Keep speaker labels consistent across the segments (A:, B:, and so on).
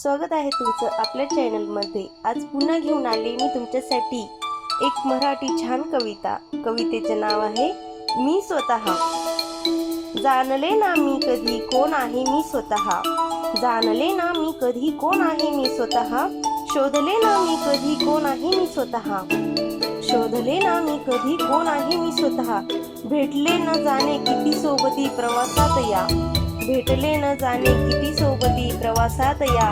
A: स्वागत आहे तुमचं आपल्या चॅनलमध्ये। आज पुन्हा घेऊन आले मी तुमच्यासाठी एक मराठी छान कविता। कवितेचे नाव आहे मी स्वतः। जाणले ना मी कधी कोण आहे मी स्वतः, जाणले ना मी कधी कोण आहे मी स्वतः, शोधले ना मी कधी कोण आहे मी स्वतः, शोधले ना मी कधी कोण आहे मी स्वतः। भेटले न जाणे किती सोबती प्रवासात या, भेटले न जाणे किती सोबती प्रवासात या,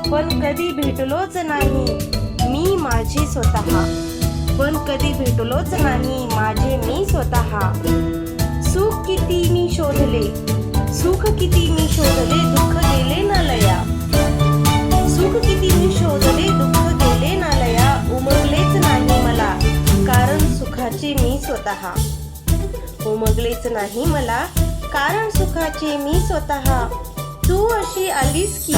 A: पण कधी भेटलोच नाही मी माझे स्वतः, पण कधी भेटलोच नाही माझे मी स्वतः। सुख किती मी शोधले, सुख किती मी शोधले, दुःख गेले ना लया, सुख किती मी शोधले, दुःख गेले ना लया, उमगलेच नाही मला कारण सुखाचे मी स्वतः, उमगलेच नाही मला कारण सुखाचे मी स्वतः। तू अशी आलीस की,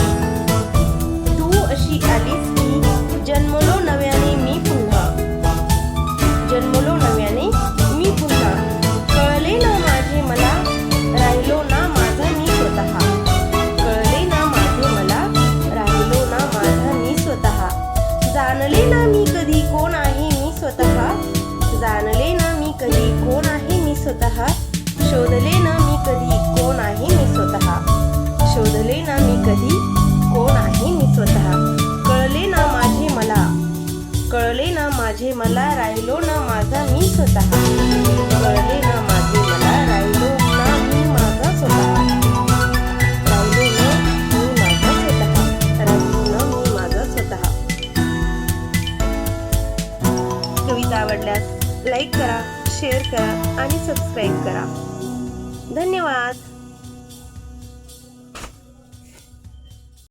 A: तू अशी आलीस की, जन्मलो नव्याने मी पुन्हा, जन्मलो नव्याने मी पुन्हा, कळले ना माझे मला राहिलो ना माझा मी स्वतः, कळले ना माझे मला राहिलो ना माझा मी स्वतः। जाणले ना मी कधी कोण आहे मी स्वतः, जाणले ना मी कधी कोण आहे मी स्वतः, शोधले ना मी कधी कोण आहे मी स्वतः, शोधले ना मी कधी कोण आहे मी स्वतः। कळले ना माझे मला, कळले ना माझे मला राहिलो ना माझा मी स्वतः, कळले ना माझे मला राहिलो ना मी माझा स्वतः, राहिलो ना मी माझा स्वतः, राहिलो ना मी माझा स्वतः। कविता आवडल्यास लाईक करा, शेअर करा आणि सबस्क्राईब करा। धन्यवाद।